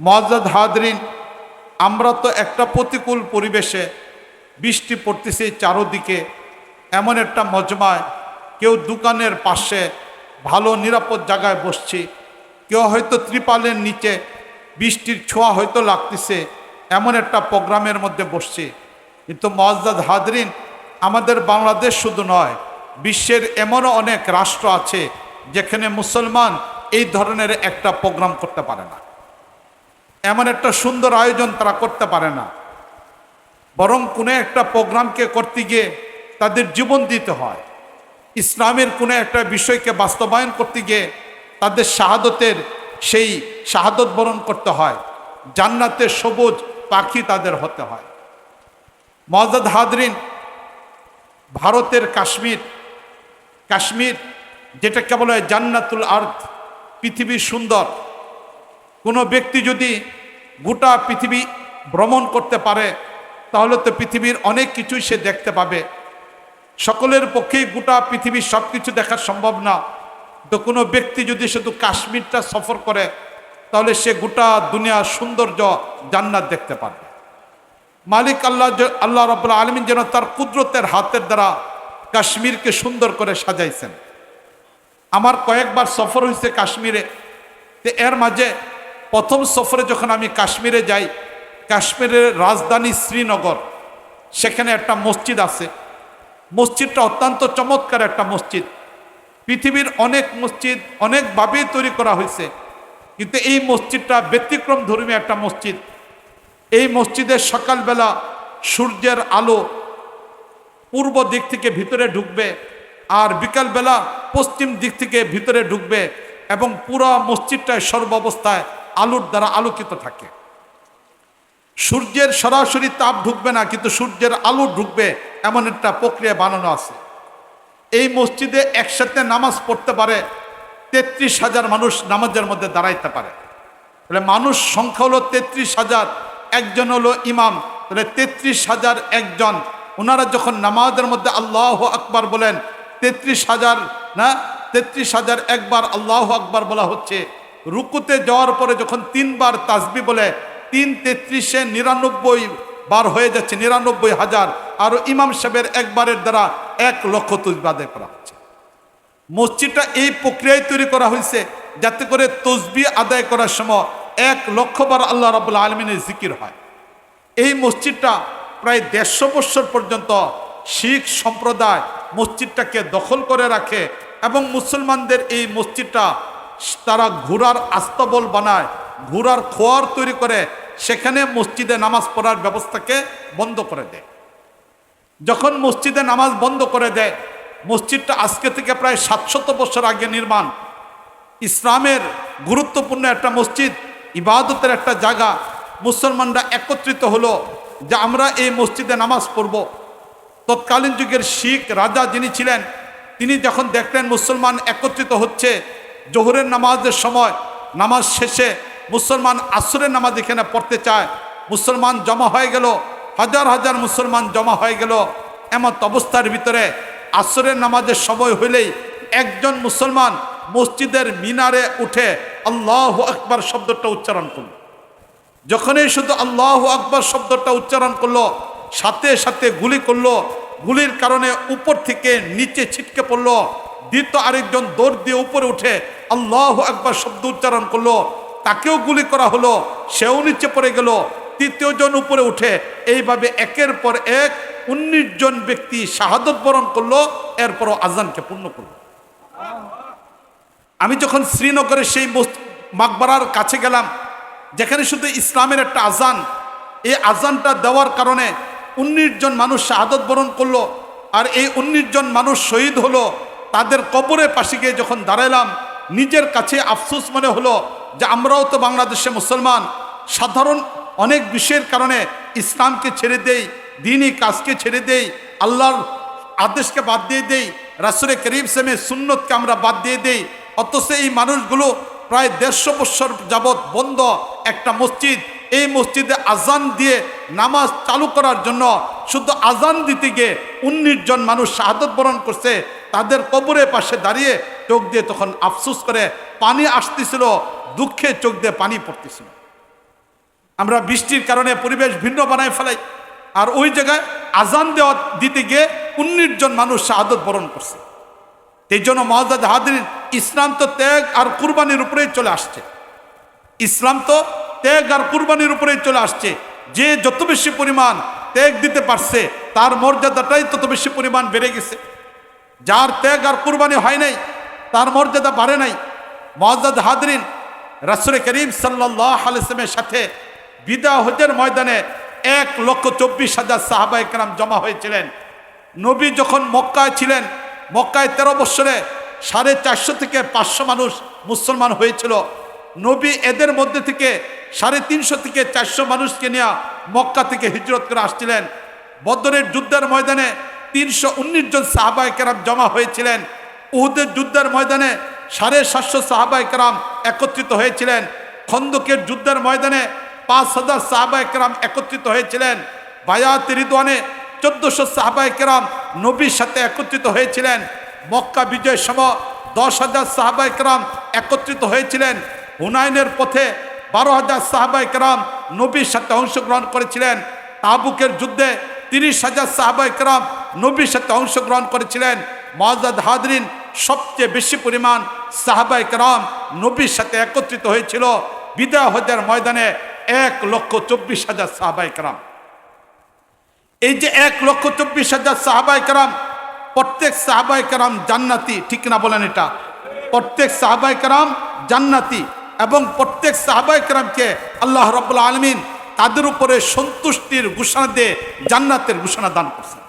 মুআজ্জাজ হাজরিন, আমরা তো একটা প্রতিকূল পরিবেশে, বৃষ্টি পড়তেছে চারোদিকে, এমন একটা মজমায়, কেউ দোকানের পাশে ভালো নিরাপদ জায়গায় বসছি, কেউ হয়তো ত্রিপালের নিচে বৃষ্টির ছোঁয়া হয়তো লাগতেছে, এমন একটা প্রোগ্রামের মধ্যে বসছি। কিন্তু মুআজ্জাজ হাজরিন, আমাদের বাংলাদেশ শুধু নয়, বিশ্বের এমনও অনেক রাষ্ট্র আছে যেখানে মুসলমান এই ধরনের একটা প্রোগ্রাম করতে পারে না, এমন একটা সুন্দর আয়োজন তারা করতে পারে না। বরং কোনো একটা প্রোগ্রামকে করতে গিয়ে তাদের জীবন দিতে হয়। ইসলামের কোনো একটা বিষয়কে বাস্তবায়ন করতে গিয়ে তাদের শাহাদতের সেই শাহাদত বরণ করতে হয়, জান্নাতের সবুজ পাখি তাদের হতে হয়। মুআজ্জাজ হাজরিন, ভারতের কাশ্মীর যেটাকে বলা হয় জান্নাতুল আর্থ, পৃথিবীর সুন্দর। কোনো ব্যক্তি যদি গোটা পৃথিবী ভ্রমণ করতে পারে তাহলে তো পৃথিবীর অনেক কিছুই সে দেখতে পাবে। সকলের পক্ষেই গোটা পৃথিবীর সব কিছু দেখা সম্ভব না। তো কোনো ব্যক্তি যদি শুধু কাশ্মীরটা সফর করে তাহলে সে গোটা দুনিয়ার সৌন্দর্য জান্নাত দেখতে পারবে। মালিক আল্লাহ রাব্বুল আলামিন যেন তার কুদরতের হাতের দ্বারা কাশ্মীরকে সুন্দর করে সাজাইছেন। আমার কয়েকবার সফর হয়েছে কাশ্মীরে। তো এর মাঝে প্রথম সফরে যখন আমি কাশ্মীরে যাই, কাশ্মীরের রাজধানী শ্রীনগর, সেখানে একটা মসজিদ আছে। মসজিদটা অত্যন্ত চমৎকার একটা মসজিদ। পৃথিবীর অনেক মসজিদ অনেকভাবেই তৈরি করা হয়েছে, কিন্তু এই মসজিদটা ব্যতিক্রম ধর্মী একটা মসজিদ। এই মসজিদের সকালবেলা সূর্যের আলো পূর্ব দিক থেকে ভিতরে ঢুকবে, আর বিকালবেলা পশ্চিম দিক থেকে ভিতরে ঢুকবে, এবং পুরো মসজিদটায় সর্বাবস্থায় আলোর দ্বারা আলোকিত থাকে। সূর্যের সরাসরি তাপ ঢুকবে না, কিন্তু সূর্যের আলো ঢুকবে, এমন একটা প্রক্রিয়া বানানো আছে। এই মসজিদে একসাথে নামাজ পড়তে পারে 33,000 মানুষ, নামাজের মধ্যে দাঁড়াইতে পারে। তাহলে মানুষ সংখ্যা হলো 33,000, একজন হলো ইমাম, তাহলে 33,000 একজন। ওনারা যখন নামাজের মধ্যে আল্লাহু আকবার বলেন, 33,000 না, 33,000 একবার আল্লাহু আকবার বলা হচ্ছে। রুকুতে যাওয়ার পরে যখন 3 বার তাসবিহ বলে, 3 33 99 বার হয়ে যাচ্ছে, 99,000। আর ইমাম সাহেবের একবারের দ্বারা 1 লক্ষ তাসবিহ আদায় করা হচ্ছে। মসজিদটা এই প্রক্রিয়ায় তৈরি করা হয়েছে যাতে করে তাসবিহ আদায় করার সময় 1 লক্ষ বার আল্লাহ রাব্বুল আলামিনের জিকির হয়। এই মসজিদটা প্রায় 150 বছর পর্যন্ত শিখ সম্প্রদায় মসজিদটাকে দখল করে রাখে, এবং মুসলমানদের এই মসজিদটা তারা ঘোড়ার আস্তাবল বানায়, ঘোড়ার খোয়ার তৈরি করে, সেখানে মসজিদে নামাজ পড়ার ব্যবস্থাকে বন্ধ করে দেয়। যখন মসজিদে নামাজ বন্ধ করে দেয়, মসজিদটা আজকে থেকে প্রায় 700 বছর আগে নির্মাণ। ইসলামের গুরুত্বপূর্ণ একটা মসজিদ, ইবাদতের একটা জায়গা। মুসলমানরা একত্রিত হলো যে আমরা এই মসজিদে নামাজ পড়ব। তৎকালীন যুগের শিখ রাজা যিনি ছিলেন, তিনি যখন দেখলেন মুসলমান একত্রিত হচ্ছে, জোহরের নামাজের সময় নামাজ শেষে মুসলমান আসরের নামাজ এখানে পড়তে চায়, মুসলমান জমা হয়ে গেল, হাজার হাজার মুসলমান জমা হয়ে গেল। এমন অবস্থার ভিতরে আসরের নামাজের সময় হইলেই একজন মুসলমান মসজিদের মিনারে উঠে আল্লাহু আকবার শব্দটা উচ্চারণ করল। যখনই শুধু আল্লাহু আকবার শব্দটা উচ্চারণ করলো, সাথে সাথে গুলি করলো। গুলির কারণে উপর থেকে নিচে ছিটকে পড়লো। দ্বিতীয় আরেকজন দৌড় দিয়ে উপরে উঠে আল্লাহু আকবার শব্দ উচ্চারণ করলো, তাকেও গুলি করা হলো, সেও নিচে পড়ে গেল। তৃতীয় জন উপরে উঠে, এইভাবে একের পর এক 19 জন ব্যক্তি শাহাদত বরণ করলো। এরপরও আজানকে পূর্ণ করলো। আমি যখন শ্রীনগরের সেই মাকবারার কাছে গেলাম, যেখানে শুধু ইসলামের একটা আজান, এই আজানটা দেওয়ার কারণে 19 জন মানুষ শাহাদত বরণ করলো। আর এই 19 জন মানুষ শহীদ হলো। তাদের কবরের পাশে গিয়ে যখন দাঁড়ালাম, নিজের কাছে আফসোস মনে হলো যে আমরাও তো বাংলাদেশে মুসলমান, সাধারণ অনেক বিষয়ের কারণে ইসলামকে ছেড়ে দেই, দ্বীনি কাজকে ছেড়ে দেই, আল্লাহর আদেশকে বাদ দিয়ে দেই, রাসূলে করিম সাল্লাল্লাহু সুন্নতকে আমরা বাদ দিয়ে দেই। অথচ এই মানুষগুলো প্রায় 150 বছর যাবৎ বন্ধ একটা মসজিদ, এই মসজিদে আজান দিয়ে নামাজ চালু করার জন্য শুধু আজান দিতে গিয়ে 19 জন মানুষ শাহাদত বরণ করছে। তাদের কবরের পাশে দাঁড়িয়ে চোখ দিয়ে তখন আফসোস করে পানি আসতেছিল, দুঃখে চোখ দিয়ে পানি পড়তেছিল। আমরা বৃষ্টির কারণে পরিবেশ ভিন্ন বানায় ফেলাই, আর ওই জায়গায় আজান দেওয়া দিতে গিয়ে 19 জন মানুষ শাহাদত বরণ করছে। এই জন্য মুআজ্জাজ হাদিরিন, ইসলাম তো ত্যাগ আর কুরবানির উপরেই চলে আসছে। ইসলাম তো ত্যাগ আর কুরবানির উপরেই চলে আসছে। যে যত বেশি পরিমাণ ত্যাগ দিতে পারছে তার মর্যাদাটাই তত বেশি পরিমাণ বেড়ে গেছে। যার ত্যাগ আর কুরবানি হয় নাই তার মর্যাদা বাড়ে নাই। মুআজ্জাজ হাদিরিন, রাসূল করিম সাল্লাল্লাহু আলাইহি ওয়াসাল্লামের সাথে বিদা হজের ময়দানে 1,24,000 সাহাবায়ে কেরাম জমা হয়েছিলেন। নবী যখন মক্কায় ছিলেন, মক্কায় 13 বছরে 450 থেকে 500 মানুষ মুসলমান হয়েছিল। নবী এদের মধ্যে থেকে 350 থেকে 400 মানুষকে নিয়ে মক্কা থেকে হিজরত করে আসছিলেন। বদরের যুদ্ধের ময়দানে 319 জন সাহাবায়ে কেরাম জমা হয়েছিলেন। উহুদের যুদ্ধের ময়দানে 750 সাহাবায়ে কেরাম একত্রিত হয়েছিলেন। খন্দকের যুদ্ধের ময়দানে 5000 সাহাবায়ে কেরাম একত্রিত হয়েছিলেন। বায়াত রিদওয়ানে 1400 সাহাবায়ে কেরাম নবীর সাথে একত্রিত হয়েছিলেন। মক্কা বিজয়ের সময় 10,000 সাহাবায়ে কেরাম একত্রিত হয়েছিলেন। হুনাইনের পথে 12,000 সাহাবায়ে কেরাম নবীর সাথে অংশগ্রহণ করেছিলেন। তাবুকের যুদ্ধে 30,000 সাহাবায়ে কেরাম নবীর সাথে অংশগ্রহণ করেছিলেন। মুআজ্জাজ হাদিরিন, সবচেয়ে বেশি পরিমাণ সাহাবায়ে কেরাম নবীর সাথে একত্রিত হয়েছিল বিদা হজের ময়দানে 1,24,000 সাহাবায়ে কেরাম। এই যে 1,24,000 সাহাবায়ে কেরাম, প্রত্যেক সাহাবায়ে কেরাম জান্নাতি, ঠিক না বলেন? এটা প্রত্যেক সাহাবায়ে কেরাম জান্নাতি, এবং প্রত্যেক সাহাবায়ে কেরামকে আল্লাহ রাব্বুল আলামিন তাদের উপরে সন্তুষ্টির ঘোষণা দিয়ে জান্নাতের ঘোষণা দান করছেন।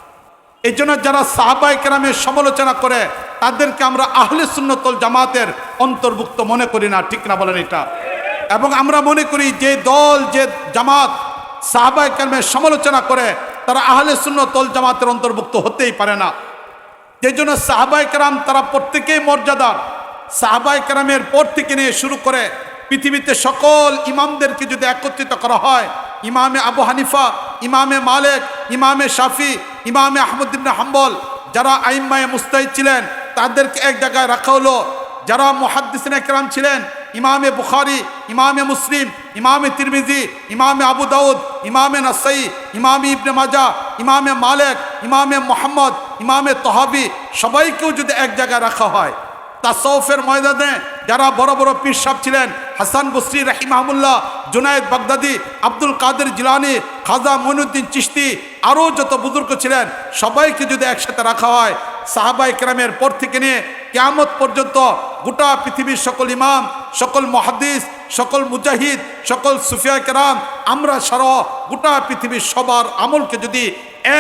এই জন্য যারা সাহাবায়ে কেরামের সমালোচনা করে তাদেরকে আমরা আহলে সুন্নাত ওয়াল জামাতের অন্তর্ভুক্ত মনে করি না, ঠিক না বলেন? এটা এবং আমরা মনে করি যে দল, যে জামাত সাহাবায়ে কেরামের সমালোচনা করে তারা আহলে সুন্নাত ওয়াল জামাতের অন্তর্ভুক্ত হতেই পারে না। এই জন্য সাহাবায়ে কেরাম তারা প্রত্যেকেই মর্যাদার। সাহাবায়ে কেরামের পর থেকে নিয়ে শুরু করে পৃথিবীতে সকল ইমামদেরকে যদি একত্রিত করা হয়, ইমামে আবু হানিফা, ইমামে মালিক, ইমামে শাফি, ইমামে আহমদ ইবনে হাম্বল, যারা আইম্মায়ে মুজতাহিদ ছিলেন তাদেরকে এক জায়গায় রাখা হলো। যারা মুহাদ্দিসিনে কেরাম ছিলেন, ইমামে বুখারী, ইমামে মুসলিম, ইমামে তিরমিজি, ইমামে আবু দাউদ, ইমামে নাসাই, ইমামে ইবনে মাজাহ, ইমামে মালিক, ইমামে মুহাম্মদ, ইমামে তহাবি, সবাইকেও যদি এক জায়গায় রাখা হয়, তাসাউফের ময়দানে যারা বড় বড় পীর সাহেব ছিলেন, হাসান বসরি রাহিমাহুল্লাহ, জুনায়েদ বাগদাদি, আব্দুল কাদের জিলানী, খাজা মঈনুদ্দিন চিশতি, আরও যত বুজুর্গ ছিলেন সবাইকে যদি একসাথে রাখা হয়, সাহাবায়ে কেরামের পর থেকে নিয়ে কিয়ামত পর্যন্ত গোটা পৃথিবীর সকল ইমাম, সকল মুহাদ্দিস, সকল মুজাহিদ, সকল সুফিয়া কেরাম, আমরা সারা গোটা পৃথিবীর সবার আমলকে যদি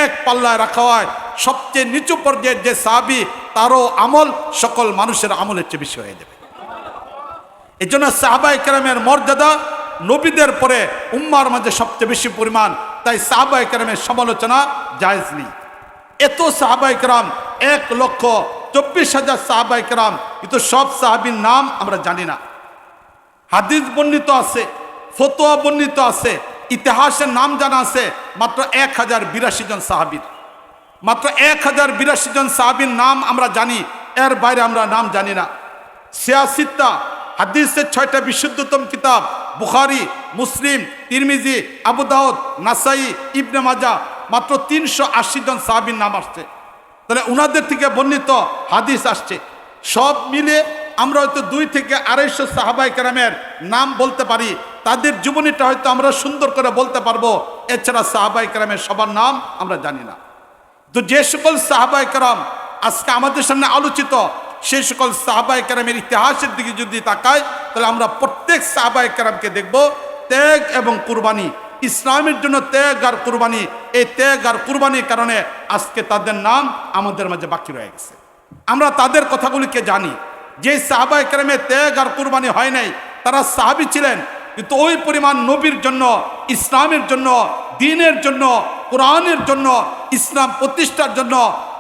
এক পাল্লায় রাখা হয়, সবচেয়ে নিচু পর্যায়ের যে সাহাবী তারও আমল সকল মানুষের আমলের চেয়ে বেশি হয়ে যাবে। এই জন্য সাহাবায়ে কেরামের মর্যাদা নবীদের পরে উম্মার মাঝে সবচেয়ে বেশি পরিমাণ। তাই সাহাবায়ে কেরামের সমালোচনা জায়েজ নেই। এত সাহাবায়ে কেরাম, 1,24,000 সাহাবায়ে কেরাম, কিন্তু সব সাহাবীর নাম আমরা জানি না। হাদিস বর্ণিত আছে, ফতোয়া বর্ণিত আছে, ইতিহাসের নাম জানা আছে মাত্র 1082 জন সাহাবীর। মাত্র 1082 জন সাহাবীর নাম আমরা জানি, এর বাইরে আমরা নাম জানি না। সিয়াসিত্তা, হাদিসের 6টা বিশুদ্ধতম কিতাব, বুখারী, মুসলিম, তিরমিজি, আবু দাউদ, নাসাই, ইবনে মাজাহ, মাত্র 380 জন সাহাবীর নাম আসছে। তাহলে উনাদের থেকে বর্ণিত হাদিস আসছে। সব মিলে আমরা হয়তো 2 থেকে 250 সাহাবায়ে কেরামের নাম বলতে পারি, তাদের জীবনীটা হয়তো আমরা সুন্দর করে বলতে পারবো। এছাড়া সাহাবায়ে কেরামের সবার নাম আমরা জানি না। তো যে সকল সাহাবায়ে কেরাম আজকে আমাদের সামনে আলোচিত, সেই সকল সাহাবায়ে কেরামের ইতিহাসের দিকে যদি তাকাই, তাহলে আমরা প্রত্যেক সাহাবায়ে কেরামকে দেখব ত্যাগ এবং কুরবানি, ইসলামের জন্য ত্যাগ আর কুরবানি। এই ত্যাগ আর কুরবানির কারণে আজকে তাদের নাম আমাদের মাঝে বাকি রয়ে গেছে। আমরা তাদের কথাগুলিকে জানি। যে সাহাবায়ে কেরামের ত্যাগ আর কুরবানি হয় নাই, তারা সাহাবী ছিলেন, কিন্তু ওই পরিমাণ নবীর জন্য, ইসলামের জন্য, দ্বীনের জন্য, কোরআনের জন্য, ইসলাম প্রতিষ্ঠার জন্য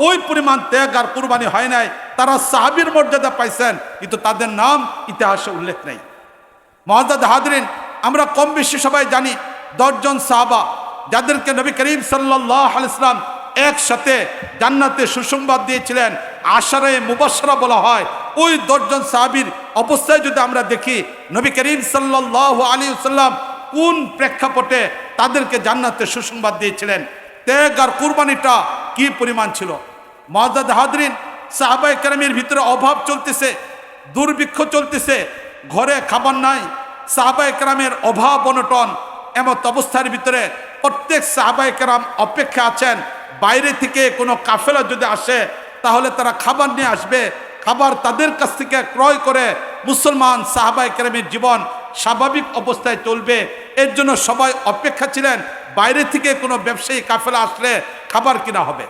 ওই পরিমাণ ত্যাগ আর কুরবানি হয় নাই। তারা সাহাবীর মর্যাদা পাইছেন, কিন্তু তাদের নাম ইতিহাসে উল্লেখ নেই। মুআজ্জাজ হাদিরিন, আমরা কম বেশি সবাই জানি 10 জন সাহাবা যাদেরকে নবী করিম সাল্লাল্লাহু আলাইহি ওয়াসাল্লাম একসাথে জান্নাতে সুসংবাদ দিয়েছিলেন, আশারায়ে মুবাশশারা বলা হয়। ওই 10 জন সাহাবীর অবস্থায় যদি আমরা দেখি, নবী করিম সাল্লাল্লাহু আলাইহি ওয়াসাল্লাম কোন প্রেক্ষাপটে তাদেরকে জান্নাতের সুসংবাদ দিয়েছিলেন। ত্যাগ আর কুরবানিটা কি পরিমাণ ছিল। মুআজ্জাজ হাজরিন, সাহাবায়ে কেরামের ভিতরে অভাব চলতেছে, দুর্ভিক্ষ চলতেছে, ঘরে খাবার নাই, সাহাবায়ে কেরামের অভাব অনটন। এমত অবস্থার ভিতরে প্রত্যেক সাহাবায়ে কেরাম অপেক্ষা আছেন, বাইরে থেকে কোনো কাফেলা যদি আসে তাহলে তারা খাবার নিয়ে আসবে, খাবার তাদের কাছ থেকে ক্রয় করে মুসলমান সাহাবায়ে কেরামের জীবন স্বাভাবিক অবস্থায় চলবে। এর জন্য সবাই অপেক্ষা ছিলেন, বাইরে থেকে কোনো ব্যবসায়ী কাফেলা আসলে খাবার কিনা হবে।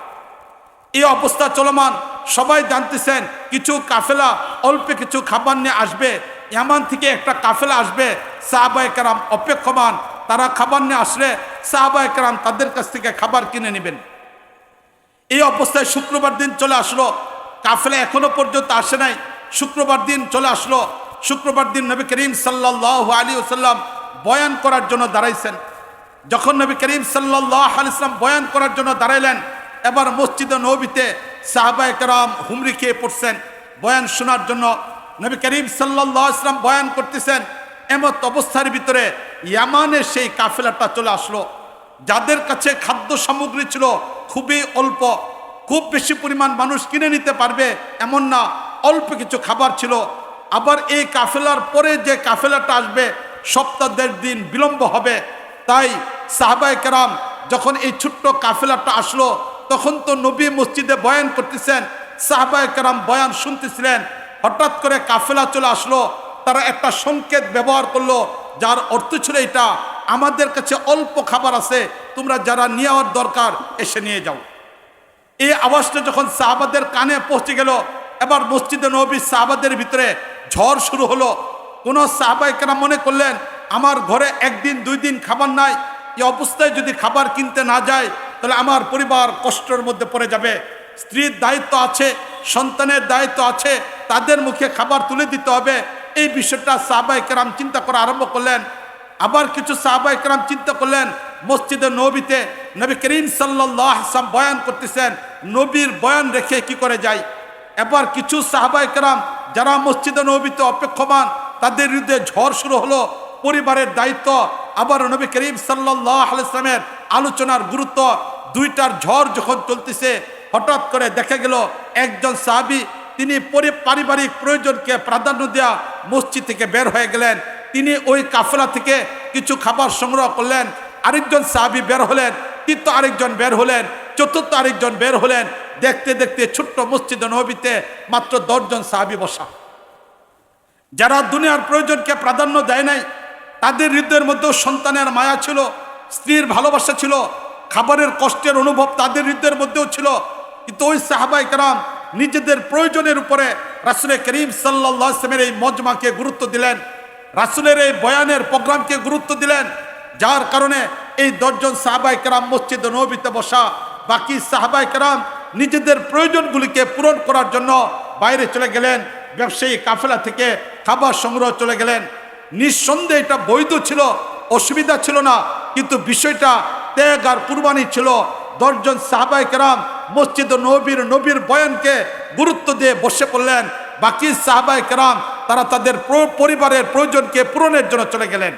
এই অবস্থা চলমান, সবাই জানতেছেন কিছু কাফেলা অল্প কিছু খাবার নিয়ে আসবে, ইয়ামান থেকে একটা কাফেলা আসবে, সাহাবায়ে কেরাম অপেক্ষমান, তারা খাবার নিয়ে আসলে সাহাবায়ে কেরাম তাদের কাছ থেকে খাবার কিনে নেবেন। এই অবস্থায় শুক্রবার দিন চলে আসলো, কাফেলা এখনো পর্যন্ত আসে নাই। শুক্রবার দিন চলে আসলো। শুক্রবার দিন নবী করিম সাল্লাল্লাহু আলাইহি ওয়াসাল্লাম বয়ান করার জন্য দাঁড়াইছেন। যখন নবী করিম সাল্লাল্লাহু আলাইহি ওয়াসাল্লাম বয়ান করার জন্য দাঁড়াইলেন, এবার মসজিদে নববীতে সাহাবায়ে কেরাম হুমড়ি খেয়ে পড়ছেন বয়ান শোনার জন্য। নবী করিম সাল্লাল্লাহু আলাইহি ওয়াসাল্লাম বয়ান করতেছেন, এমত অবস্থার ভিতরে ইয়ামানের সেই কাফেলাটা চলে আসলো, যাদের কাছে খাদ্য সামগ্রী ছিল খুবই অল্প, খুব বেশি পরিমাণ মানুষ কিনে নিতে পারবে এমন না, অল্প কিছু খাবার ছিল। আবার এই কাফেলার পরে যে কাফেলাটা আসবে সপ্তাহ 1.5 দিন বিলম্ব হবে। তাই সাহাবায়ে কেরাম যখন এই ছোট্ট কাফেলাটা আসলো, তখন তো নবী মসজিদে বয়ান করতেছেন, সাহাবায়ে কেরাম বয়ান শুনতেছিলেন। হঠাৎ করে কাফেলা চলে আসলো, তারা একটা সংকেত ব্যবহার করলো, যার অর্থ ছিল এটা, আমাদের কাছে অল্প খাবার আছে, তোমরা যারা নেওয়ার দরকার এসে নিয়ে যাও। এই আওয়াজটা যখন সাহাবাদের কানে পৌঁছে গেল, এবার মসজিদে নববীর সাহাবাদের ভিতরে ঝড় শুরু হলো। কোন সাহাবায়ে কেরাম মনে করলেন আমার ঘরে 1 দিন 2 দিন খাবার নাই, এই অবস্থায় যদি খাবার কিনতে না যায় তাহলে আমার পরিবার কষ্টের মধ্যে পড়ে যাবে, স্ত্রীর দায়িত্ব আছে, সন্তানের দায়িত্ব আছে, তাদের মুখে খাবার তুলে দিতে হবে। এই বিষয়টা সাহাবায়ে কেরাম চিন্তা করা আরম্ভ করলেন। আবার কিছু সাহাবায়ে কেরাম চিন্তা করলেন, মসজিদে নববীতে নবী করিম সাল্লাল্লাহু আলাইহি ওয়াসাল্লাম বয়ান করতেছেন, নবীর বয়ান রেখে কি করে যায়। এবার কিছু সাহাবায়ে কেরাম যারা মসজিদে নববীতে অপেক্ষমান, তাদের হৃদয়ে ঝড় শুরু হলো, পরিবারের দায়িত্ব, আবার নবী করিম সাল্লাল্লাহু আলাইহি ওয়াসাল্লামের আলোচনার গুরুত্ব, দুইটার ঝড় যখন চলতেছে, হঠাৎ করে দেখা গেল একজন সাহাবী তিনি পারিবারিক প্রয়োজনকে প্রাধান্য দেওয়া মসজিদ থেকে বের হয়ে গেলেন। তিনি ওই কাফেলা থেকে কিছু খাবার সংগ্রহ করলেন। আরেকজন সাহাবী বের হলেন, তৃতীয় আরেকজন বের হলেন, চতুর্থ আরেকজন বের হলেন। দেখতে দেখতে ছোট্ট মসজিদে নববীতে মাত্র 10 জন সাহাবী বসা। যারা দুনিয়ার প্রয়োজনকে প্রাধান্য দেয় নাই, তাদের হৃদয়ের মধ্যেও সন্তানের মায়া ছিল, স্ত্রীর ভালোবাসা ছিল, খাবারের কষ্টের অনুভব তাদের হৃদয়ের মধ্যেও ছিল। কিন্তু ওই সাহাবায়ে কেরাম নিজেদের প্রয়োজনের উপরে রাসূল করিম সাল্লাল্লাহু আলাইহি ওয়াসাল্লামের এই মজমাকে গুরুত্ব দিলেন, রাসূলের এই বয়ানের প্রোগ্রামকে গুরুত্ব দিলেন, যার কারণে এই 10 জন সাহাবায়ে কেরাম মসজিদে নববীতে বসা। বাকি সাহাবায়ে কেরাম নিজেদের প্রয়োজনগুলিকে পূরণ করার জন্য বাইরে চলে গেলেন, ব্যবসায়ী কাফেলা থেকে খাবার সংগ্রহ চলে গেলেন। নিঃসন্দেহে এটা বৈধ ছিল, অসুবিধা ছিল না, কিন্তু বিষয়টা ত্যাগ আর কুরবানি ছিল। 10 জন সাহাবায়ে কেরাম মসজিদে নবীর বয়ানকে গুরুত্ব দিয়ে বসে পড়লেন। বাকি সাহাবায়ে কেরাম তারা তাদের পরিবারের প্রয়োজনকে পূরণের জন্য চলে গেলেন।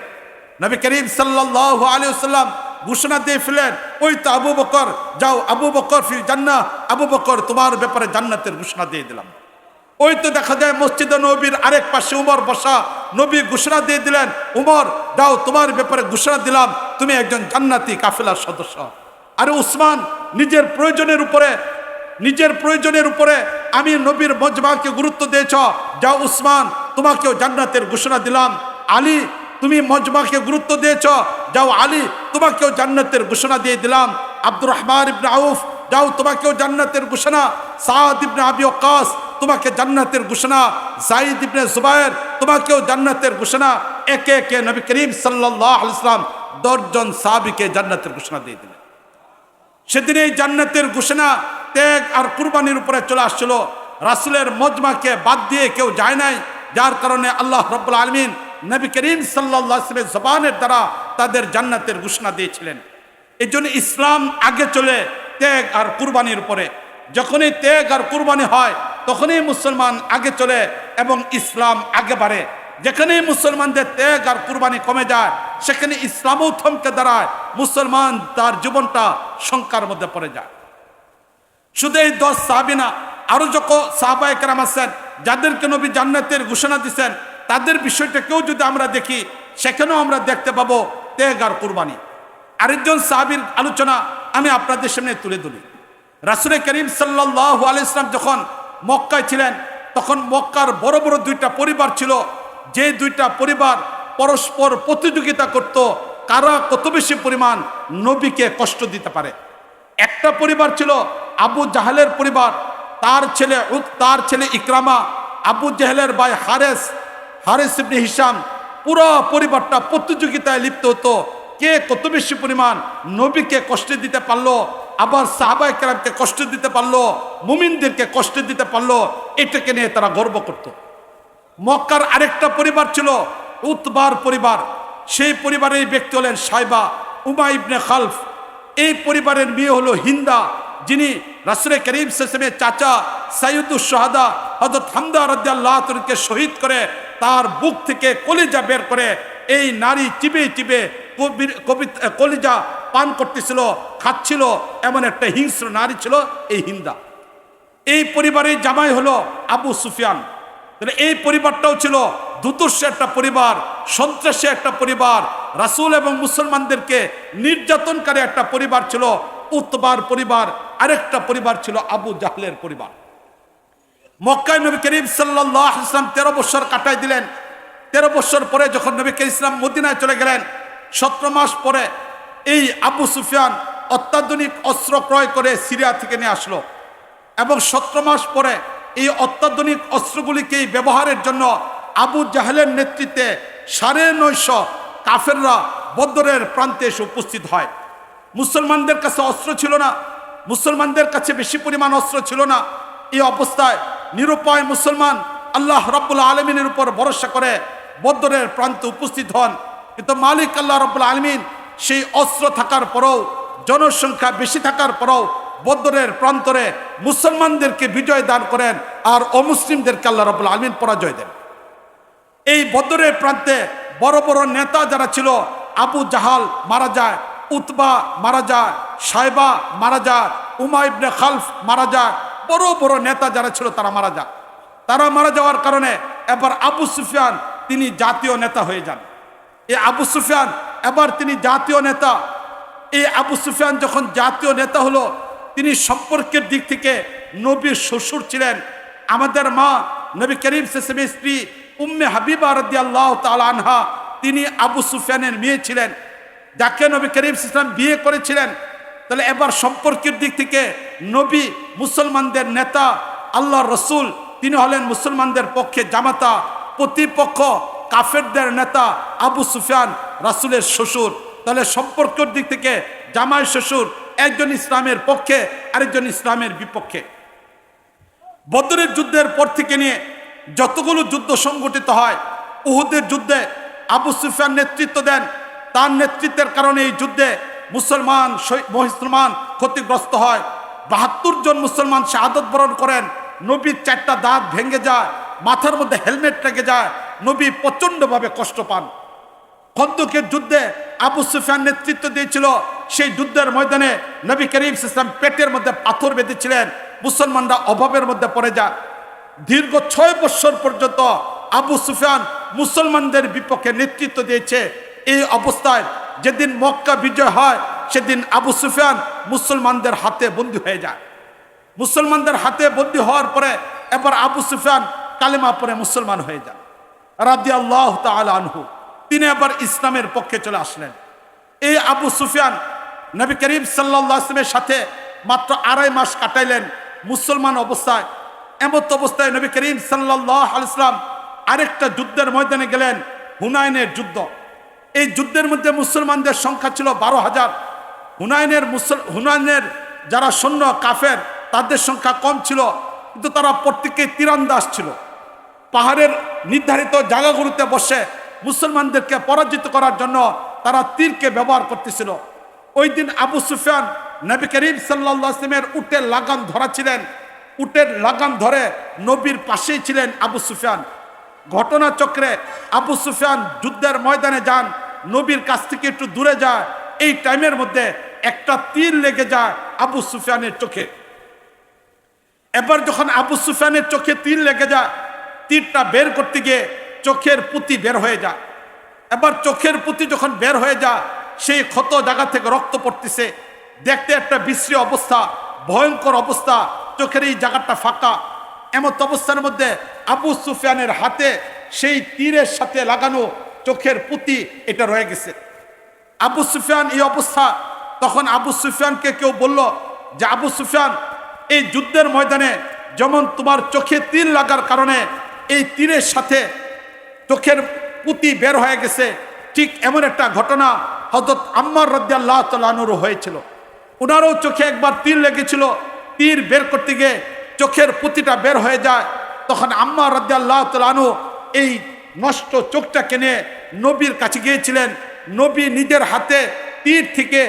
নবী করিম সাল্লাল্লাহু আলাইহি ওয়াসাল্লাম ঘোষণা দিয়ে ফেলেন, ওই তো আবু বকর, যাও আবু বকর ফিল জান্নাহ, আবু বকর তোমার ব্যাপারে জান্নাতের ঘোষণা দিয়ে দিলাম। ওই তো দেখা যায় মসজিদে নবীর আরেক পাশে উমর বসা, নবী ঘোষণা দিয়ে দিলেন, উমর যাও তোমার ব্যাপারে ঘোষণা দিলাম, তুমি একজন জান্নাতি কাফেলার সদস্য। আর উসমান নিজের প্রয়োজনের উপরে আমি নবীর মজমাকে গুরুত্ব দিয়েছ, যাও উসমান তোমাকেও জান্নাতের ঘোষণা দিলাম। আলী তুমি মজমাকে গুরুত্ব দিয়েছ, যাও আলী তোমাকেও জান্নাতের ঘোষণা দিয়ে দিলাম। আব্দুর রহমান ইবনে আউফ যাও তোমাকেও জান্নাতের ঘোষণা। সাদ ইবনে আবি ওয়াক্কাস তোমাকে জান্নাতের ঘোষণা। যায়েদ ইবনে জুবায়ের তোমাকেও জান্নাতের ঘোষণা। একে একে নবী করিম সাল্লাল্লাহু আলাইহি ওয়াসাল্লাম 10 জন সাহাবীকে জান্নাতের ঘোষণা দিয়ে দিলেন। সেদিন এই জান্নাতের ঘোষণা ত্যাগ আর কুরবানির উপরে চলে আসছিল। রাসূলের মজমাকে বাদ দিয়ে কেউ যায় নাই, যার কারণে আল্লাহ রাব্বুল আলামিন নবী করিম সাল্লাল্লাহু আলাইহি ওয়াসাল্লামের জবানের দ্বারা তাদের জান্নাতের ঘোষণা দিয়েছিলেন। এই জন্য ইসলাম আগে চলে ত্যাগ আর কুরবানির উপরে। যখনই ত্যাগ আর কুরবানি হয় তখনই মুসলমান আগে চলে এবং ইসলাম আগে বাড়ে। যেখানেই মুসলমানদের ত্যাগ আর কুরবানি কমে যায়, সেখানে ইসলামও থমকে দাঁড়ায়, মুসলমান তার জীবনটা শঙ্কার মধ্যে পড়ে যায়। শুধু এই 10 সাহাবী না, আরো যত সাহাবায়ে কেরাম আছেন যাদেরকে নবী জান্নাতের ঘোষণা দিচ্ছেন, তাদের বিষয়টাকেও যদি আমরা দেখি, সেখানেও আমরা দেখতে পাবো ত্যাগ আর কুরবানি। আরেকজন সাহাবীর আলোচনা আমি আপনাদের সামনে তুলে ধরি। রাসূল করিম সাল্লাল্লাহু আলাইহি ওয়াসাল্লাম যখন মক্কায় ছিলেন, তখন মক্কার বড় বড় 2টা পরিবার ছিল, যে 2টা পরিবার পরস্পর প্রতিযোগিতা করত কারা কত বেশি পরিমাণ নবীকে কষ্ট দিতে পারে। একটা পরিবার ছিল আবু জাহেলের পরিবার, তার ছেলে ইকরামা, আবু জাহেলের ভাই হারেস ইবনে হিশাম, পুরো পরিবারটা প্রতিযোগিতায় লিপ্ত হতো কে কত বেশি পরিমাণ নবীকে কষ্ট দিতে পারলো, আবার সাহাবায়ে কেরামকে কষ্ট দিতে পারলো, মুমিনদেরকে কষ্ট দিতে পারলো, এটাকে নিয়ে তারা গর্ব করত। মক্কার আরেকটা পরিবার ছিল উতবার পরিবার, সেই পরিবারের ব্যক্তি হলেন সাইবা উমাইয়া ইবনে খালফ। এই পরিবারের মেয়ে হলো হিন্দা, যিনি রাসূল করিম সাল্লাল্লাহু আলাইহি ওয়াসাল্লামের চাচা সাইয়্যিদুশ শুহাদা হযরত হামজা রাদিয়াল্লাহু তাআলাকে শহীদ করে তার বুক থেকে কলিজা বের করে এই নারী চিবে চিবে কলিজা পান করতেছিল, খাচ্ছিল, এমন একটা হিংস্র নারী ছিল এই হিন্দা। এই পরিবারের জামাই হলো আবু সুফিয়ান। তাহলে এই পরিবারটাও ছিল দুর্ধর্ষ একটা পরিবার, সন্ত্রাসী একটা পরিবার, রাসূল এবং মুসলমানদেরকে নির্যাতনকারী একটা পরিবার ছিল উতবার পরিবার। আরেকটা পরিবার ছিল আবু জাহলের পরিবার। মক্কায় নবী করিম সাল্লাল্লাহু আলাইহি ওয়াসাল্লাম 13 বছর কাটাই দিলেন। 13 বছর পরে যখন নবী করিম ইসলাম মদিনায় চলে গেলেন, 17 মাস পরে এই আবু সুফিয়ান অত্যাধুনিক অস্ত্র ক্রয় করে সিরিয়া থেকে নিয়ে আসলো, এবং 17 মাস পরে এই অত্যাধুনিক অস্ত্রগুলিকে ব্যবহারের জন্য আবু জাহেলের নেতৃত্বে 950 কাফেররা বদরের প্রান্তে এসে উপস্থিত হয়। মুসলমানদের কাছে অস্ত্র ছিল না, মুসলমানদের কাছে বেশি পরিমাণ অস্ত্র ছিল না। এই অবস্থায় নিরুপায় মুসলমান আল্লাহ রাব্বুল আলামিনের উপর ভরসা করে বদরের প্রান্তে উপস্থিত হন। কিন্তু মালিক আল্লাহ রাব্বুল আলামিন সেই অস্ত্র থাকার পরেও, জনসংখ্যা বেশি থাকার পরেও বদরের প্রান্তরে মুসলমানদেরকে বিজয় দান করেন আর অমুসলিমদেরকে আল্লাহ রাব্বুল আলামিন পরাজয় দেন। এই বদরের প্রান্তে বড় বড় নেতা যারা ছিল, আবু জাহাল মারা যায়, উতবা মারা যায়, সাইবা মারা যায়, উমাইয়া ইবনে খালফ মারা যায়, বড় বড় নেতা যারা ছিল তারা মারা যায়। তারা মারা যাওয়ার কারণে এবার আবু সুফিয়ান তিনি জাতীয় নেতা হয়ে যান। এই আবু সুফিয়ান এবার তিনি জাতীয় নেতা। এই আবু সুফিয়ান যখন জাতীয় নেতা হলো, তিনি সম্পর্কের দিক থেকে নবীর শ্বশুর ছিলেন। আমাদের মা নবী করিম সাল্লাল্লাহু আলাইহি ওয়াসাল্লামের স্ত্রী উম্মে হাবিবা রাদিয়াল্লাহু তাআলা আনহা, তিনি আবু সুফিয়ানের মেয়ে ছিলেন, যাকে নবী করিম সাল্লাল্লাহু আলাইহি ওয়াসাল্লাম বিয়ে করেছিলেন। তাহলে এবার সম্পর্কের দিক থেকে নবী মুসলমানদের নেতা, আল্লাহর রসুল তিনি হলেন মুসলমানদের পক্ষে জামাতা, প্রতিপক্ষ কাফেরদের নেতা আবু সুফিয়ান রাসূলের শ্বশুর। তাহলে সম্পর্কের দিক থেকে জামাই শ্বশুর, একজন ইসলামের পক্ষে আরেকজন ইসলামের বিপক্ষে। বদরের যুদ্ধের পর থেকে নিয়ে যতগুলো যুদ্ধ সংগঠিত হয়, উহুদের যুদ্ধে আবু সুফিয়ান নেতৃত্ব দেন। তার নেতৃত্বের কারণে এই যুদ্ধে মুসলমান ক্ষতিগ্রস্ত হয়। 72 জন মুসলমান শাহাদত বরণ করেন। নবীর 4টা দাঁত ভেঙে যায়, মাথার মধ্যে হেলমেট লেগে যায়, নবী প্রচণ্ডভাবে কষ্ট পান। খন্দকের যুদ্ধে আবু সুফিয়ান নেতৃত্ব দিয়েছিল। সেই যুদ্ধের ময়দানে নবী করিম সাল্লাল্লাহু আলাইহি ওয়াসাল্লাম পেটের মধ্যে পাথর বেঁধেছিলেন, মুসলমানরা অভাবের মধ্যে পড়ে যায়। দীর্ঘ 6 বছর পর্যন্ত আবু সুফিয়ান মুসলমানদের বিপক্ষে নেতৃত্ব দিয়েছে। এই অবস্থায় যেদিন মক্কা বিজয় হয়, সেদিন আবু সুফিয়ান মুসলমানদের হাতে বন্দী হয়ে যায়। মুসলমানদের হাতে বন্দী হওয়ার পরে এবার আবু সুফিয়ান কালেমা পড়ে মুসলমান হয়ে যান রাদিয়াল্লাহু তাআলা আনহু। তিনি আবার ইসলামের পক্ষে চলে আসলেন। এই আবু সুফিয়ান নবী করিম সাল্লাল্লাহু আলাইহি ওয়াসাল্লামের সাথে মাত্র 2.5 মাস কাটাইলেন মুসলমান অবস্থায়। এমত অবস্থায় নবী করিম সাল্লাল্লাহু আলাইহি ওয়াসাল্লাম আরেকটা যুদ্ধের ময়দানে গেলেন, হুনাইনের যুদ্ধ। এই যুদ্ধের মধ্যে মুসলমানদের সংখ্যা ছিল 12,000। হুনাইনের যারা সৈন্য কাফের, তাদের সংখ্যা কম ছিল, কিন্তু তারা প্রত্যেকেই তীরন্দাজ ছিল। পাহাড়ের নির্ধারিত জায়গাগুলোতে বসে মুসলমানদেরকে পরাজিত করার জন্য তারা তীরকে ব্যবহার করতেছিল। ওই দিন আবু সুফিয়ান নবী করিম সাল্লাল্লাহু আলাইহি ওয়াসাল্লামের উটের লাগাম ধরা ছিলেন। উটের লাগাম ধরে নবীর পাশেই ছিলেন আবু সুফিয়ান। ঘটনাচক্রে আবু সুফিয়ান যুদ্ধের ময়দানে যান, নবীর কাছ থেকে একটু দূরে যায়। এই টাইমের মধ্যে একটা তীর লেগে যায় আবু সুফিয়ানের চোখে। এবার যখন আবু সুফিয়ানের চোখে তীর লেগে যায়, তীরটা বের করতে গিয়ে চোখের পুঁতি বের হয়ে যায়। এবার চোখের পুঁতি যখন বের হয়ে যায়, সেই ক্ষত জায়গা থেকে রক্ত পড়তেছে, দেখতে একটা বিশ্রী অবস্থা, ভয়ঙ্কর অবস্থা, চোখের এই জায়গাটা ফাঁকা। এমত অবস্থার মধ্যে আবু সুফিয়ানের হাতে সেই তীরের সাথে লাগানো চোখের পুঁতি এটা রয়ে গেছে। আবু সুফিয়ান এই অবস্থা। তখন আবু সুফিয়ানকে কেউ বলল যে, আবু সুফিয়ান, এই যুদ্ধের ময়দানে যেমন তোমার চোখে তীর লাগার কারণে এই তীরের সাথে চোখের পুঁতি বের হয়ে গেছে, ঠিক এমন একটা ঘটনা হযরত আম্মার রাদিয়াল্লাহু তাআলা আনহু হয়েছিল। ওনারও চোখে একবার তীর লেগেছিল, তীর বের করতে গিয়ে চোখের পুঁতিটা বের হয়ে যায়। তখন আম্মার রাদিয়াল্লাহু তাআলা আনহু এই নষ্ট চোখটাকে নিয়ে নবীর কাছে গিয়েছিলেন। নবী নিজের হাতে তীর থেকে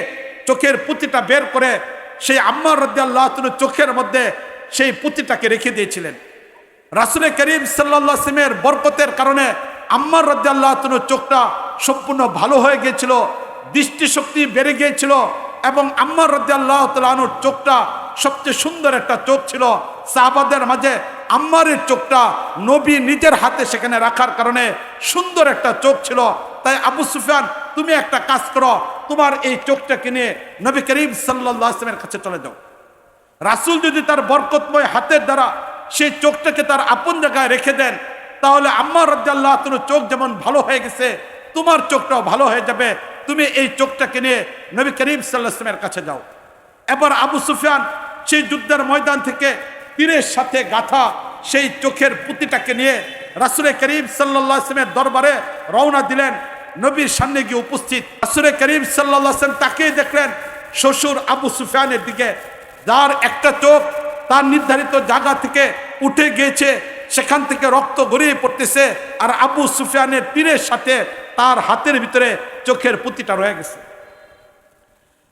চোখের পুঁতিটা বের করে সেই আম্মার রাদিয়াল্লাহু তাআলা চোখের মধ্যে সেই পুঁতিটাকে রেখে দিয়েছিলেন। রাসূল করিম সাল্লাল্লাহু আলাইহি ওয়াসাল্লামের বরকতের কারণে আম্মার রাদিয়াল্লাহু তাআলা চোখটা সম্পূর্ণ ভালো হয়ে গিয়েছিল, দৃষ্টিশক্তি বেড়ে গিয়েছিল এবং আম্মার রাদিয়াল্লাহু তাআলা আনহুর চোখটা সবচেয়ে সুন্দর একটা চোখ ছিল। সাহাবাদের মাঝে আম্মারের চোখটা নবী নিজের হাতে সেখানে রাখার কারণে সুন্দর একটা চোখ ছিল। তাই আবু সুফিয়ান, তুমি একটা কাজ করো, তোমার এই চোখটাকে নিয়ে নবী করিম সাল্লাল্লাহু আলাইহি ওয়াসাল্লামের কাছে চলে যাও। রাসূল যদি তার বরকতময় হাতের দ্বারা সেই চোখটাকে তার আপন জায়গায় রেখে দেন, তাহলে আম্মার রাদিয়াল্লাহু তাআলার চোখ যেমন ভালো হয়ে গেছে, তোমার চোখটাও ভালো হয়ে যাবে। তুমি এই চোখটাকে নিয়ে নবী করিম সাল্লাল্লাহু আলাইহি ওয়াসাল্লামের কাছে যাও। এবার আবু সুফিয়ান সেই যুদ্ধের ময়দান থেকে তীরের সাথে গাঁথা সেই চোখের পুঁতিটাকে নিয়ে রাসূল করিম সাল্লাল্লাহু আলাইহি ওয়াসাল্লামের দরবারে রওনা দিলেন। নবীর সামনে গিয়ে উপস্থিত রাসূল করিম সাল্লাল্লাহু আলাইহি ওয়াসাল্লাম তাকিয়ে দেখলেন শ্বশুর আবু সুফিয়ানের দিকে, যার একটা চোখ তার নির্ধারিত জায়গা থেকে উঠে গিয়েছে, সেখান থেকে রক্ত গড়িয়ে পড়তেছে, আর আবু সুফিয়ানের তীরের সাথে তার হাতের ভিতরে চোখের পুঁতিটা রয়ে গেছে।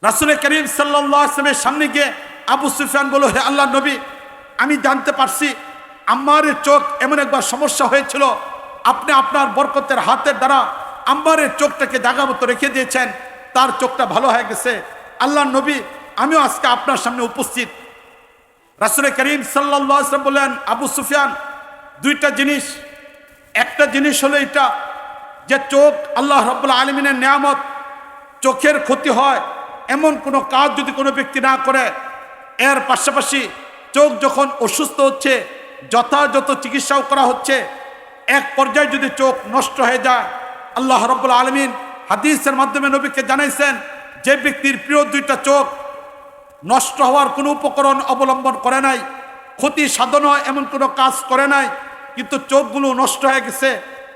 রাসূল করিম সাল্লাল্লাহু আলাইহি ওয়াসাল্লামের সামনে গিয়ে আবু সুফিয়ান বলল, হে আল্লাহর নবী, আমি জানতে পারছি আম্মারের চোখ এমন একবার সমস্যা হয়েছিল, আপনি আপনার বরকতের হাতের দ্বারা আম্মারের চোখটাকে জায়গা মতো রেখে দিয়েছেন, তার চোখটা ভালো হয়ে গেছে। আল্লাহর নবী, আমিও আজকে আপনার সামনে উপস্থিত। রাসূল করিম সাল্লাল্লাহু আলাইহি ওয়াসাল্লাম বললেন, আবু সুফিয়ান, দুইটা জিনিস। একটা জিনিস হলো এটা যে চোখ আল্লাহ রাব্বুল আলামিনের নিয়ামত, চোখের ক্ষতি হয় এমন কোনো কাজ যদি কোনো ব্যক্তি না করে, এর পাশাপাশি চোখ যখন অসুস্থ হচ্ছে, যথাযথ চিকিৎসাও করা হচ্ছে, এক পর্যায়ে যদি চোখ নষ্ট হয়ে যায়, আল্লাহ রাব্বুল আলামিন হাদিসের মাধ্যমে নবীকে জানাইছেন, যে ব্যক্তির প্রিয় দুইটা চোখ নষ্ট হওয়ার কোনো উপকরণ অবলম্বন করে নাই, ক্ষতি সাধন হয় এমন কোনো কাজ করে নাই, কিন্তু চোখগুলো নষ্ট হয়ে গেছে,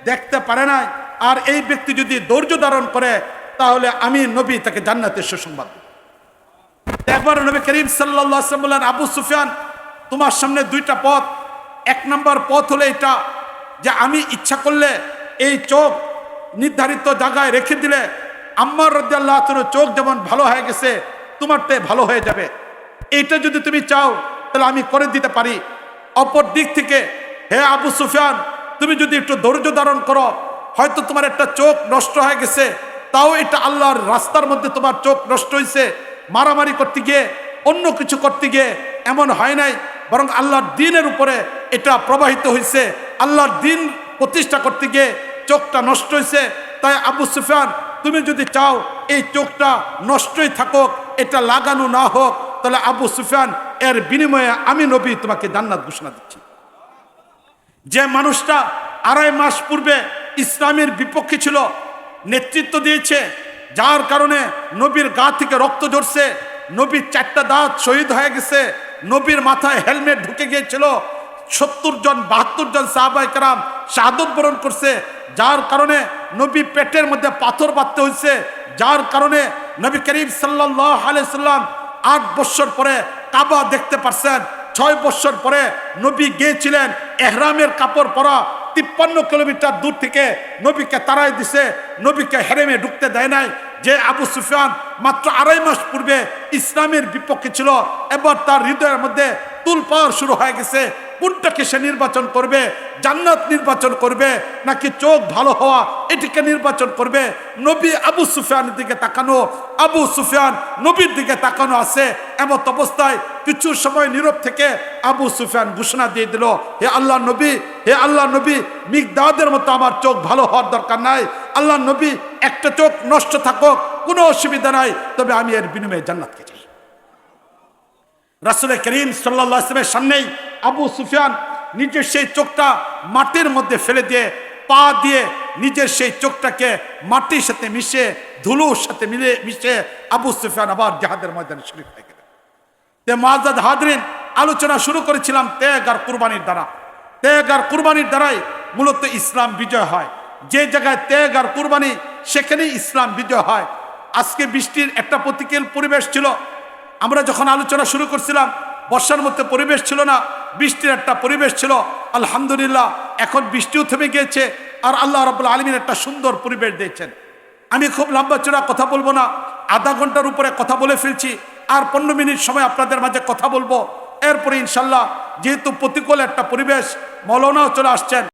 দেখতে পারে নাই, আর এই ব্যক্তি যদি ধৈর্য ধারণ করে, তাহলে আমি নবী তাকে জান্নাতের সুসংবাদ দেব। একবার নবী করিম সাল্লাল্লাহু আলাইহি ওয়াসাল্লাম বললেন, আবু সুফিয়ান, তোমার সামনে দুইটা পথ। এক নম্বর পথ হলো এটা যে আমি ইচ্ছা করলে এই চোখ নির্ধারিত জায়গায় রেখে দিলে আম্মার রাদিয়াল্লাহু তাআলার চোখ যেমন ভালো হয়ে গেছে, তোমারটাই ভালো হয়ে যাবে। এইটা যদি তুমি চাও তাহলে আমি করে দিতে পারি। অপর দিক থেকে, হে আবু সুফিয়ান, তুমি যদি একটু ধৈর্য ধারণ করো, হয়তো তোমার একটা চোখ নষ্ট হয়ে গেছে, তাও এটা আল্লাহর রাস্তার মধ্যে তোমার চোখ নষ্ট হয়েছে, মারামারি করতে গিয়ে, অন্য কিছু করতে গিয়ে এমন হয় নাই, বরং আল্লাহর দ্বীনের উপরে এটা প্রবাহিত হয়েছে, আল্লাহর দ্বীন প্রতিষ্ঠা করতে গিয়ে চোখটা নষ্ট হয়েছে। তাই আবু সুফিয়ান, তুমি যদি চাও এই চোখটা নষ্টই থাকুক, এটা লাগানো না হোক, তাহলে আবু সুফিয়ান, এর বিনিময়ে আমি নবী তোমাকে জান্নাত ঘোষণা দিচ্ছি। যে মানুষটা 2.5 মাস পূর্বে ইসলামের বিপক্ষে ছিল, নেতৃত্ব দিয়েছে, যার কারণে নবীর গা থেকে রক্ত ঝরছে, নবীর 4টা দাঁত শহীদ হয়ে গেছে, নবীর মাথায় হেলমেট ঢুকে গিয়েছিল, 70 জন 72 জন সাহাবায়ে কেরাম শাহাদত বরণ করছে, যার কারণে নবী পেটের মধ্যে পাথর বাঁধতে হয়েছে, যার কারণে নবী করিম সাল্লাল্লাহু আলাইহি ওয়াসাল্লাম 8 বছর পরে কাবা দেখতে পারছেন। 6 বছর পরে নবী গিয়েছিলেন এহরামের কাপড় পরা, 53 কিলোমিটার দূর থেকে নবীকে তাড়াই দিছে, নবীকে হেরেমে ঢুকতে দেয় নাই। যে আবু সুফিয়ান মাত্র 2.5 মাস পূর্বে ইসলামের বিপক্ষে ছিল, এবার তার হৃদয়ের মধ্যে তুল পাওয়ার শুরু হয়ে গেছে, কোনটাকে সে নির্বাচন করবে? জান্নাত নির্বাচন করবে নাকি চোখ ভালো হওয়া এটিকে নির্বাচন করবে? নবী আবু সুফিয়ানের দিকে তাকানো, আবু সুফিয়ান নবীর দিকে তাকানো আছে। এমত অবস্থায় কিছু সময় নীরব থেকে আবু সুফিয়ান ঘোষণা দিয়ে দিল, হে আল্লাহ নবী, হে আল্লাহ নবী, মিকদাদের মতো আমার চোখ ভালো হওয়ার দরকার নাই। আল্লাহ নবী, একটা চোখ নষ্ট থাকুক কোনো অসুবিধা নাই, তবে আমি এর বিনিময়ে জান্নাতকে চাই। রাসূল করিম সাল্লাল্লাহু আলাইহি ওয়াসাল্লামের সামনেই আবু সুফিয়ান নিজের সেই চোখটা মাটির মধ্যে ফেলে দিয়ে পা দিয়ে নিজের সেই চোখটাকে মাটির সাথে মিশে, ধুলোর সাথে মিশে আবু সুফিয়ান আবার জিহাদের ময়দানে শরীক হয়ে গেলেন। মুআজ্জাজ হাজরিন, আলোচনা শুরু করেছিলাম ত্যাগ আর কুরবানির দ্বারা। ত্যাগ আর কুরবানির দ্বারাই মূলত ইসলাম বিজয় হয়। যে জায়গায় ত্যাগ আর কুরবানি, সেখানেই ইসলাম বিজয় হয়। আজকে বৃষ্টির একটা প্রতিকূল পরিবেশ ছিল। আমরা যখন আলোচনা শুরু করছিলাম, বর্ষার মধ্যে পরিবেশ ছিল না, বৃষ্টির একটা পরিবেশ ছিল। আলহামদুলিল্লাহ, এখন বৃষ্টিও থেমে গিয়েছে আর আল্লাহ রাব্বুল আলামিন একটা সুন্দর পরিবেশ দিয়েছেন। আমি খুব লম্বা চড়া কথা বলবো না, আধা ঘন্টার উপরে কথা বলে ফেলছি। আর 15 মিনিট সময় আপনাদের মাঝে কথা বলবো। এরপরে ইনশাল্লাহ, যেহেতু প্রতিকূল একটা পরিবেশ, মৌলানাও চলে আসছেন।